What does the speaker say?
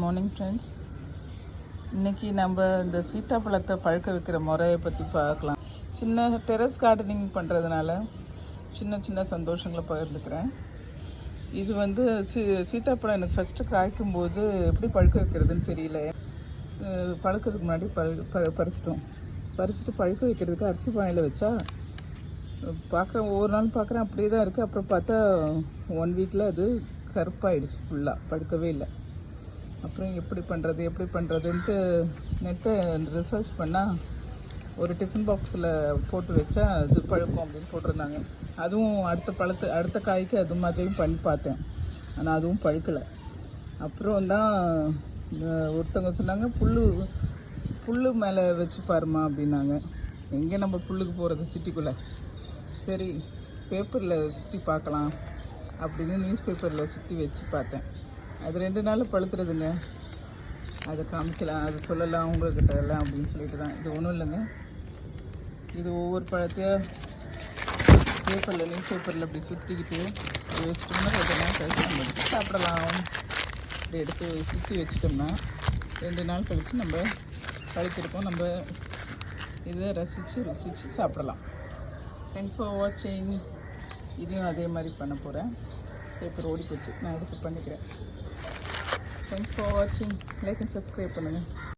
Morning friends. இன்றைக்கி நம்ம இந்த சீத்தாப்பழத்தை பழுக்க வைக்கிற முறையை பற்றி பார்க்கலாம். சின்ன டெரஸ் கார்டனிங் பண்ணுறதுனால சின்ன சின்ன சந்தோஷங்களை பகிர்ந்துக்கிறேன். இது வந்து சீத்தாப்பழம் எனக்கு ஃபஸ்ட்டு காய்க்கும்போது எப்படி பழுக்க வைக்கிறதுன்னு தெரியல. பழுக்கிறதுக்கு முன்னாடி பறிச்சுட்டு பழுக்க வைக்கிறதுக்கு அரிசி பானையில் வச்சா பார்க்குறேன். ஒவ்வொரு நாள் பார்க்குறேன் அப்படியே தான் இருக்குது. அப்புறம் பார்த்தா 1 வீக்கில் அது கருப்பாயிடுச்சு, ஃபுல்லாக பழுக்கவே இல்லை. அப்புறம் எப்படி பண்ணுறதுன்ட்டு நெட்டை ரிசர்ச் பண்ணால் ஒரு டிஃபன் பாக்ஸில் போட்டு வச்சா அது பழுக்கும் அப்படின்னு போட்டிருந்தாங்க. அதுவும் அடுத்த காய்க்கு அது மாதிரியும் பண்ணி பார்த்தேன். ஆனால் அதுவும் பழுக்கலை. அப்புறம் தான் ஒருத்தவங்க சொன்னாங்க, புல் மேலே வச்சு பாருமா அப்படின்னாங்க. எங்கே நம்ம புல்லுக்கு போகிறது சிட்டிக்குள்ளே. சரி, பேப்பரில் சுற்றி பார்க்கலாம் அப்படின்னு நியூஸ் பேப்பரில் சுற்றி வச்சு பார்த்தேன். அது 2 நாள் பழுத்துறதுங்க. அதை காமிக்கலாம், அது சொல்லலாம் உங்கள்கிட்ட எல்லாம் அப்படின்னு சொல்லிட்டு தான். இது ஒன்றும் இல்லைங்க. இது ஒவ்வொரு பழத்தையும் நியூஸ் பேப்பரில் அப்படி சுற்றிக்கிட்டு வச்சுட்டோம்னா 2 நாள் கழிச்சு நம்ம எடுத்து சாப்பிடலாம். இப்படி எடுத்து சுற்றி வச்சுட்டோம்னா 2 நாள் கழித்து நம்ம பழுத்திருக்கோம். நம்ம இதை ருசித்து சாப்பிடலாம். தேங்க்ஸ் ஃபார் வாட்சிங். இதையும் அதே மாதிரி பண்ண போகிறேன். பேப்பர் ஓடி போச்சு, நான் எடுத்து பண்ணிக்கிறேன். தேங்க்ஸ் ஃபார் வாட்சிங். லைக் அண்ட் சப்ஸ்கிரைப் பண்ணுங்கள்.